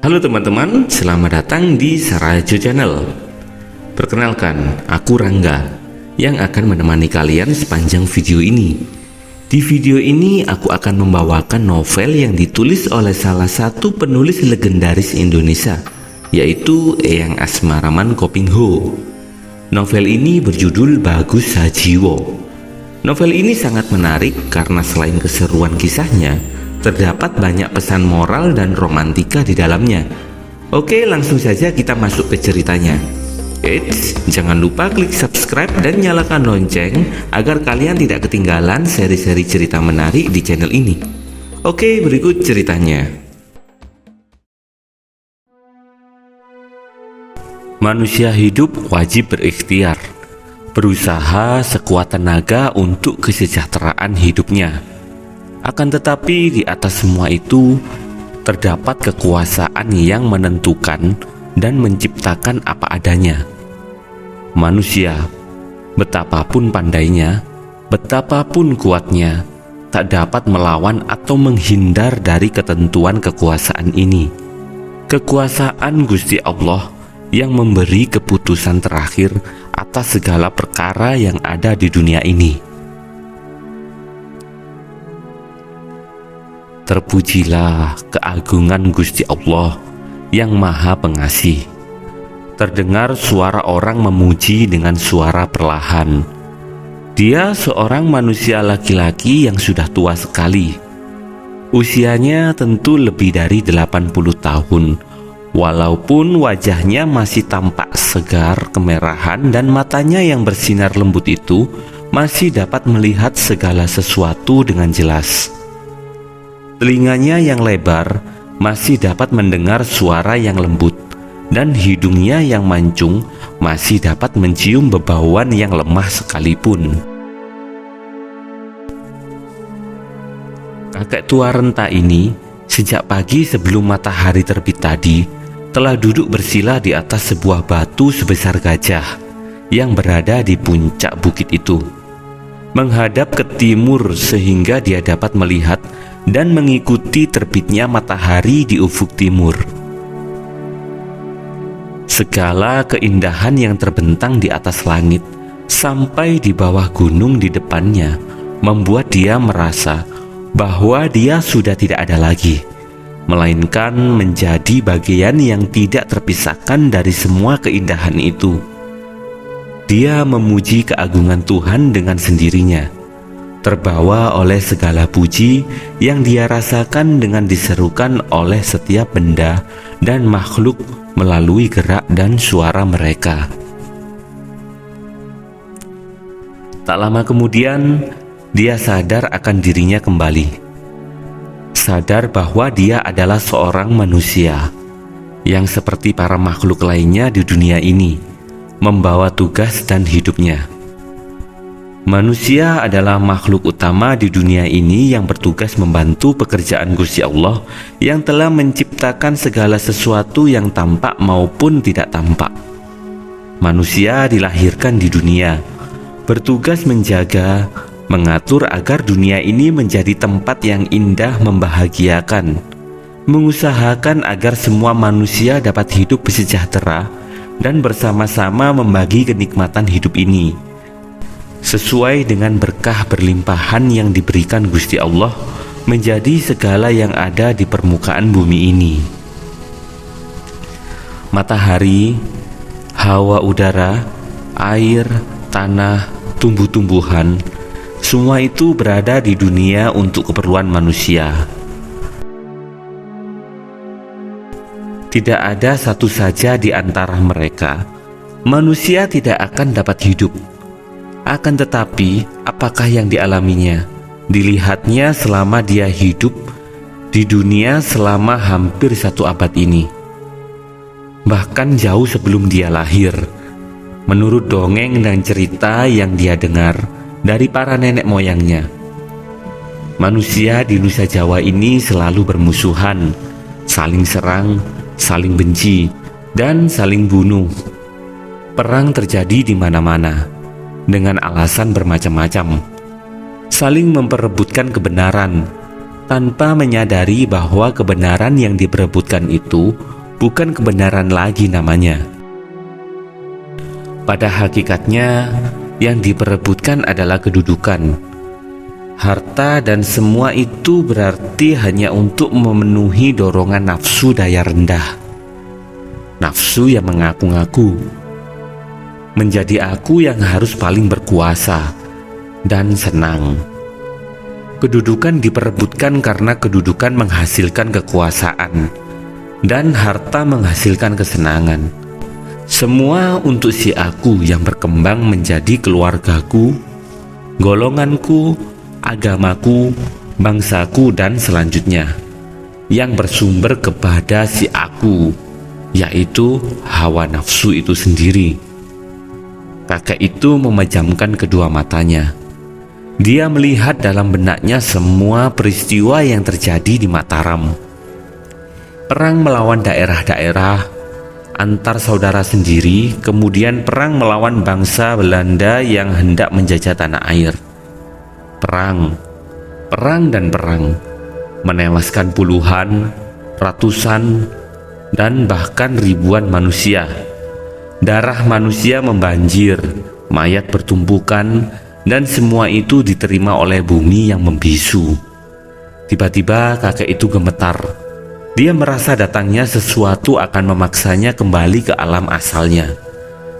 Halo teman-teman, selamat datang di Sarajo Channel. Perkenalkan, aku Rangga yang akan menemani kalian sepanjang video ini. Di video ini aku akan membawakan novel yang ditulis oleh salah satu penulis legendaris Indonesia, yaitu Eyang Asmaraman Kopingho. Novel ini berjudul Bagus Sajiwo. Novel ini sangat menarik karena selain keseruan kisahnya, terdapat banyak pesan moral dan romantika di dalamnya. Oke, langsung saja kita masuk ke ceritanya. Eits, jangan lupa klik subscribe dan nyalakan lonceng agar kalian tidak ketinggalan seri-seri cerita menarik di channel ini. Oke, berikut ceritanya. Manusia hidup wajib berikhtiar, berusaha sekuat tenaga untuk kesejahteraan hidupnya. Akan tetapi di atas semua itu terdapat kekuasaan yang menentukan dan menciptakan apa adanya. Manusia, betapapun pandainya, betapapun kuatnya, tak dapat melawan atau menghindar dari ketentuan kekuasaan ini. Kekuasaan Gusti Allah yang memberi keputusan terakhir atas segala perkara yang ada di dunia ini. Terpujilah keagungan Gusti Allah yang Maha Pengasih. Terdengar suara orang memuji dengan suara perlahan. Dia seorang manusia laki-laki yang sudah tua sekali. Usianya tentu lebih dari 80 tahun. Walaupun wajahnya masih tampak segar kemerahan dan matanya yang bersinar lembut itu masih dapat melihat segala sesuatu dengan jelas. Telinganya yang lebar masih dapat mendengar suara yang lembut, dan hidungnya yang mancung masih dapat mencium bebauan yang lemah sekalipun. Kakek tua renta ini sejak pagi sebelum matahari terbit tadi telah duduk bersila di atas sebuah batu sebesar gajah yang berada di puncak bukit itu, menghadap ke timur sehingga dia dapat melihat dan mengikuti terbitnya matahari di ufuk timur. Segala keindahan yang terbentang di atas langit sampai di bawah gunung di depannya membuat dia merasa bahwa dia sudah tidak ada lagi, melainkan menjadi bagian yang tidak terpisahkan dari semua keindahan itu. Dia memuji keagungan Tuhan dengan sendirinya, terbawa oleh segala puji yang dia rasakan dengan diserukan oleh setiap benda dan makhluk melalui gerak dan suara mereka. Tak lama kemudian, dia sadar akan dirinya kembali. Sadar bahwa dia adalah seorang manusia yang seperti para makhluk lainnya di dunia ini, membawa tugas dan hidupnya. Manusia adalah makhluk utama di dunia ini yang bertugas membantu pekerjaan Gusti Allah yang telah menciptakan segala sesuatu yang tampak maupun tidak tampak. Manusia dilahirkan di dunia, bertugas menjaga, mengatur agar dunia ini menjadi tempat yang indah membahagiakan, mengusahakan agar semua manusia dapat hidup sejahtera dan bersama-sama membagi kenikmatan hidup ini sesuai dengan berkah berlimpahan yang diberikan Gusti Allah menjadi segala yang ada di permukaan bumi ini. Matahari, hawa udara, air, tanah, tumbuh-tumbuhan, semua itu berada di dunia untuk keperluan manusia. Tidak ada satu saja di antara mereka manusia tidak akan dapat hidup. Akan tetapi, apakah yang dialaminya, dilihatnya selama dia hidup di dunia selama hampir 1 abad ini. Bahkan jauh sebelum dia lahir, menurut dongeng dan cerita yang dia dengar dari para nenek moyangnya, manusia di Nusa Jawa ini selalu bermusuhan, saling serang, saling benci, dan saling bunuh. Perang terjadi di mana-mana dengan alasan bermacam-macam, saling memperebutkan kebenaran tanpa menyadari bahwa kebenaran yang diperebutkan itu bukan kebenaran lagi namanya. Pada hakikatnya, yang diperebutkan adalah kedudukan, harta, dan semua itu berarti hanya untuk memenuhi dorongan nafsu daya rendah. Nafsu yang mengaku-ngaku menjadi aku yang harus paling berkuasa dan senang. Kedudukan diperebutkan karena kedudukan menghasilkan kekuasaan dan harta menghasilkan kesenangan. Semua untuk si aku yang berkembang menjadi keluargaku, golonganku, agamaku, bangsaku, dan selanjutnya, yang bersumber kepada si aku, yaitu hawa nafsu itu sendiri. Kakek itu memejamkan kedua matanya. Dia melihat dalam benaknya semua peristiwa yang terjadi di Mataram. Perang melawan daerah-daerah antar saudara sendiri, kemudian perang melawan bangsa Belanda yang hendak menjajah tanah air. Perang, dan perang, menewaskan puluhan, ratusan, dan bahkan ribuan manusia. Darah manusia membanjir, mayat bertumpukan, dan semua itu diterima oleh bumi yang membisu. Tiba-tiba kakek itu gemetar. Dia merasa datangnya sesuatu akan memaksanya kembali ke alam asalnya.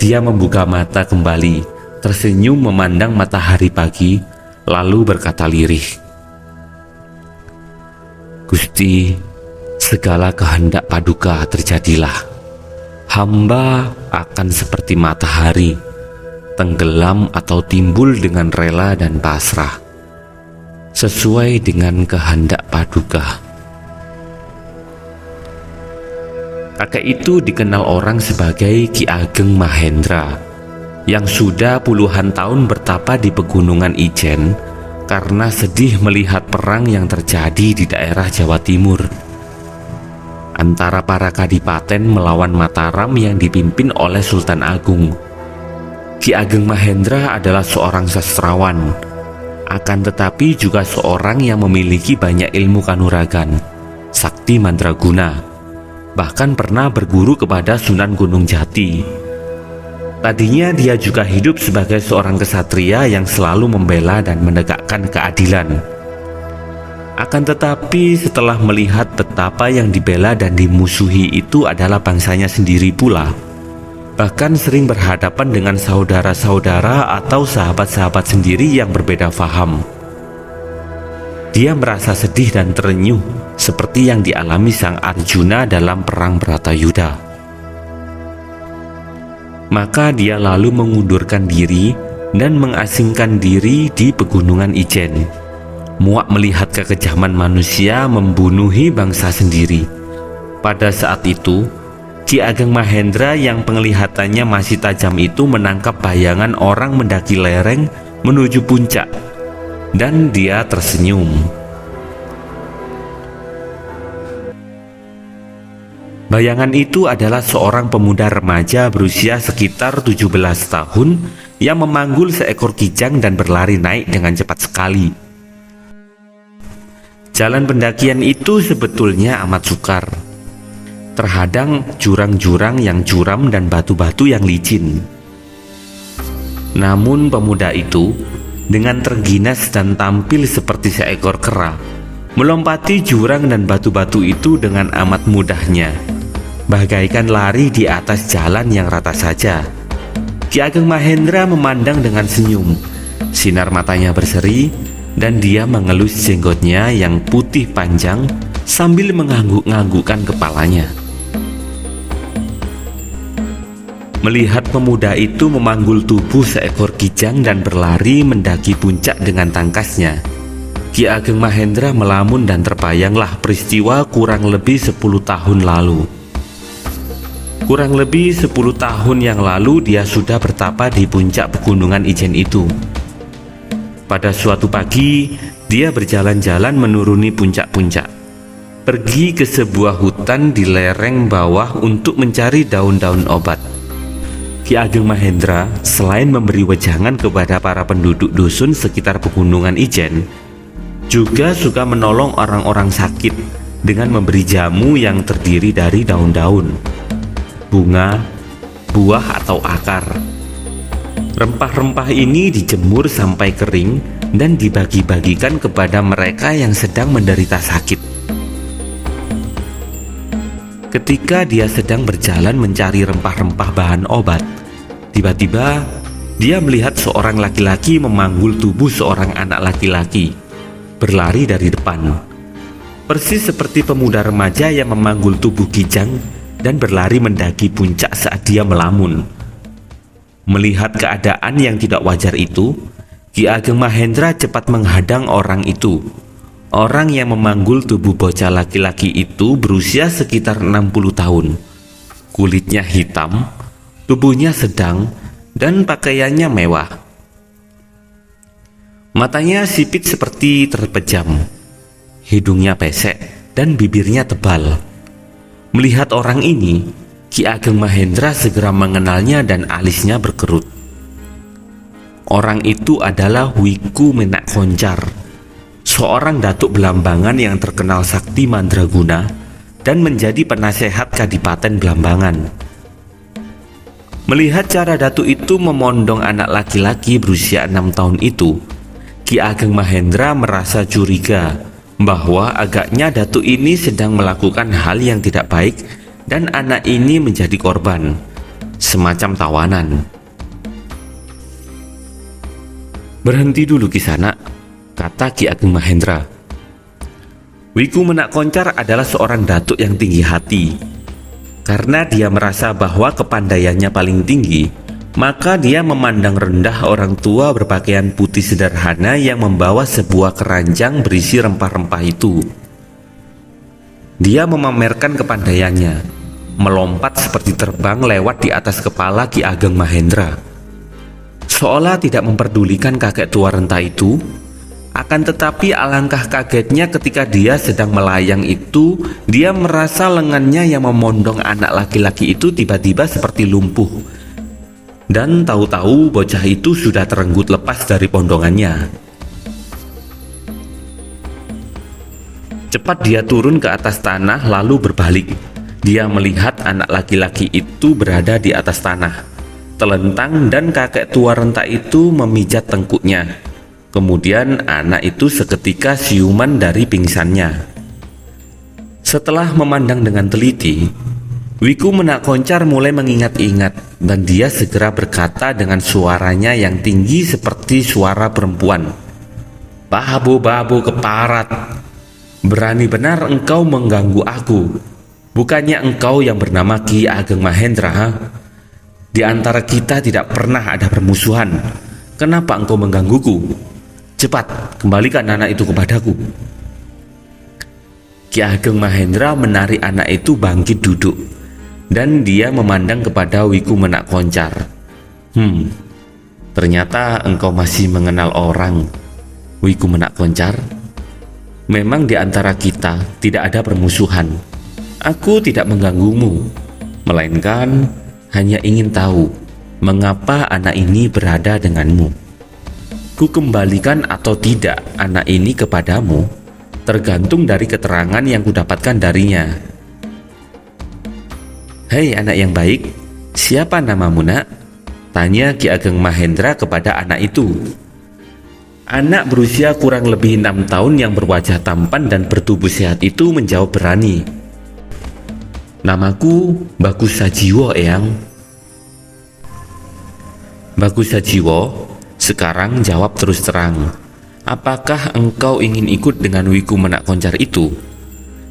Dia membuka mata kembali, tersenyum memandang matahari pagi, lalu berkata lirih, "Gusti, segala kehendak Paduka terjadilah. Hamba akan seperti matahari, tenggelam atau timbul dengan rela dan pasrah, sesuai dengan kehendak Paduka." Kakek itu dikenal orang sebagai Ki Ageng Mahendra, yang sudah puluhan tahun bertapa di pegunungan Ijen karena sedih melihat perang yang terjadi di daerah Jawa Timur antara para kadipaten melawan Mataram yang dipimpin oleh Sultan Agung. Ki Ageng Mahendra adalah seorang sastrawan, akan tetapi juga seorang yang memiliki banyak ilmu kanuragan, sakti mandraguna, bahkan pernah berguru kepada Sunan Gunung Jati. Tadinya dia juga hidup sebagai seorang kesatria yang selalu membela dan menegakkan keadilan. Akan tetapi setelah melihat betapa yang dibela dan dimusuhi itu adalah bangsanya sendiri pula, bahkan sering berhadapan dengan saudara-saudara atau sahabat-sahabat sendiri yang berbeda faham, dia merasa sedih dan terenyuh seperti yang dialami sang Arjuna dalam perang Bratayuda. Maka dia lalu mengundurkan diri dan mengasingkan diri di pegunungan Ijen, muak melihat kekejaman manusia membunuhi bangsa sendiri. Pada saat itu, Ki Ageng Mahendra yang penglihatannya masih tajam itu menangkap bayangan orang mendaki lereng menuju puncak, dan dia tersenyum. Bayangan itu adalah seorang pemuda remaja berusia sekitar 17 tahun yang memanggul seekor kijang dan berlari naik dengan cepat sekali. Jalan pendakian itu sebetulnya amat sukar, terhadang jurang-jurang yang curam dan batu-batu yang licin. Namun pemuda itu dengan terginas dan tampil seperti seekor kera melompati jurang dan batu-batu itu dengan amat mudahnya, bagaikan lari di atas jalan yang rata saja. Ki Ageng Mahendra memandang dengan senyum. Sinar matanya berseri dan dia mengelus jenggotnya yang putih panjang sambil mengangguk-anggukkan kepalanya. Melihat pemuda itu memanggul tubuh seekor kijang dan berlari mendaki puncak dengan tangkasnya, Ki Ageng Mahendra melamun dan terbayanglah peristiwa kurang lebih 10 tahun lalu. Kurang lebih 10 tahun yang lalu dia sudah bertapa di puncak pegunungan Ijen itu. Pada suatu pagi, dia berjalan-jalan menuruni puncak-puncak, pergi ke sebuah hutan di lereng bawah untuk mencari daun-daun obat. Ki Ageng Mahendra selain memberi wejangan kepada para penduduk dusun sekitar pegunungan Ijen, juga suka menolong orang-orang sakit dengan memberi jamu yang terdiri dari daun-daun, bunga, buah atau akar. Rempah-rempah ini dijemur sampai kering dan dibagi-bagikan kepada mereka yang sedang menderita sakit. Ketika dia sedang berjalan mencari rempah-rempah bahan obat, tiba-tiba dia melihat seorang laki-laki memanggul tubuh seorang anak laki-laki, berlari dari depan. Persis seperti pemuda remaja yang memanggul tubuh kijang dan berlari mendaki puncak saat dia melamun. Melihat keadaan yang tidak wajar itu, Ki Ageng Mahendra cepat menghadang orang itu. Orang yang memanggul tubuh bocah laki-laki itu berusia sekitar 60 tahun. Kulitnya hitam, tubuhnya sedang, dan pakaiannya mewah. Matanya sipit seperti terpejam, hidungnya pesek, dan bibirnya tebal. Melihat orang ini, Ki Ageng Mahendra segera mengenalnya dan alisnya berkerut. Orang itu adalah Wiku Menak Koncar, seorang datuk Belambangan yang terkenal sakti mandraguna dan menjadi penasehat Kadipaten Belambangan. Melihat cara datuk itu memondong anak laki-laki berusia 6 tahun itu, Ki Ageng Mahendra merasa curiga bahwa agaknya datuk ini sedang melakukan hal yang tidak baik dan anak ini menjadi korban, semacam tawanan. "Berhenti dulu Kisanak," kata Ki Ageng Mahendra. Wiku Menak Koncar adalah seorang datuk yang tinggi hati. Karena dia merasa bahwa kepandaiannya paling tinggi, maka dia memandang rendah orang tua berpakaian putih sederhana yang membawa sebuah keranjang berisi rempah-rempah itu. Dia memamerkan kepandaiannya, melompat seperti terbang lewat di atas kepala Ki Ageng Mahendra. Seolah tidak memperdulikan kakek tua renta itu. Akan tetapi alangkah kagetnya ketika dia sedang melayang itu, dia merasa lengannya yang memondong anak laki-laki itu tiba-tiba seperti lumpuh. Dan tahu-tahu bocah itu sudah terenggut lepas dari pondongannya. Cepat dia turun ke atas tanah lalu berbalik. Dia melihat anak laki-laki itu berada di atas tanah, telentang, dan kakek tua renta itu memijat tengkuknya. Kemudian anak itu seketika siuman dari pingsannya. Setelah memandang dengan teliti, Wiku Menak Koncar mulai mengingat-ingat dan dia segera berkata dengan suaranya yang tinggi seperti suara perempuan, "Babu-babu keparat, berani benar engkau mengganggu aku. Bukannya engkau yang bernama Ki Ageng Mahendra, ha? Di antara kita tidak pernah ada permusuhan. Kenapa engkau menggangguku? Cepat, kembalikan anak itu kepadaku." Ki Ageng Mahendra menarik anak itu bangkit duduk, dan dia memandang kepada Wiku Menak Koncar. Ternyata engkau masih mengenal orang, Wiku Menak Koncar. Memang di antara kita tidak ada permusuhan. Aku tidak mengganggumu, melainkan hanya ingin tahu mengapa anak ini berada denganmu. Ku kembalikan atau tidak anak ini kepadamu tergantung dari keterangan yang kudapatkan darinya. "Hei anak yang baik, siapa namamu nak?" tanya Ki Ageng Mahendra kepada anak itu. Anak berusia kurang lebih 6 tahun yang berwajah tampan dan bertubuh sehat itu menjawab berani, "Namaku Bagus Sajiwo, Eyang." Bagus Sajiwo, sekarang jawab terus terang, apakah engkau ingin ikut dengan Wiku Menak Koncar itu?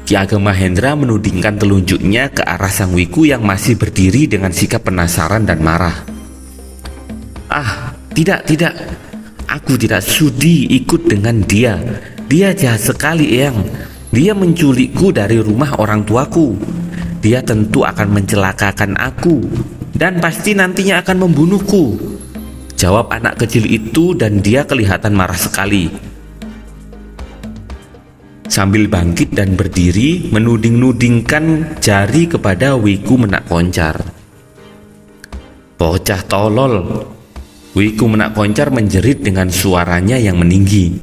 Ki Ageng Mahendra menudingkan telunjuknya ke arah sang Wiku yang masih berdiri dengan sikap penasaran dan marah. "Ah, tidak. Aku tidak sudi ikut dengan dia. Dia jahat sekali, Eyang. Dia menculikku dari rumah orang tuaku. Dia tentu akan mencelakakan aku dan pasti nantinya akan membunuhku," jawab anak kecil itu, dan dia kelihatan marah sekali. Sambil bangkit dan berdiri menuding-nudingkan jari kepada Wiku Menak Koncar. "Bocah tolol," Wiku Menak Koncar menjerit dengan suaranya yang meninggi.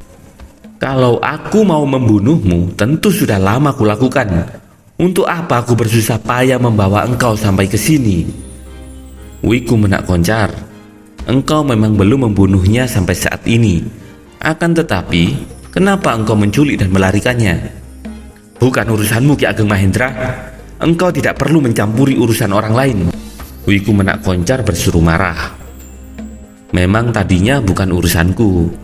Kalau aku mau membunuhmu, tentu sudah lama kulakukan. Untuk apa aku bersusah payah membawa engkau sampai ke sini? Wiku Menak Koncar, engkau memang belum membunuhnya sampai saat ini. Akan tetapi, kenapa engkau menculik dan melarikannya? Bukan urusanmu, Ki Ageng Mahendra. Engkau tidak perlu mencampuri urusan orang lain. Wiku Menak Koncar berseru marah. Memang tadinya bukan urusanku.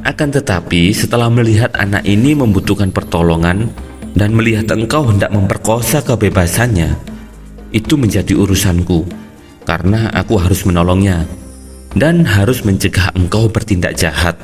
Akan tetapi setelah melihat anak ini membutuhkan pertolongan dan melihat engkau hendak memperkosa kebebasannya, itu menjadi urusanku, karena aku harus menolongnya dan harus mencegah engkau bertindak jahat.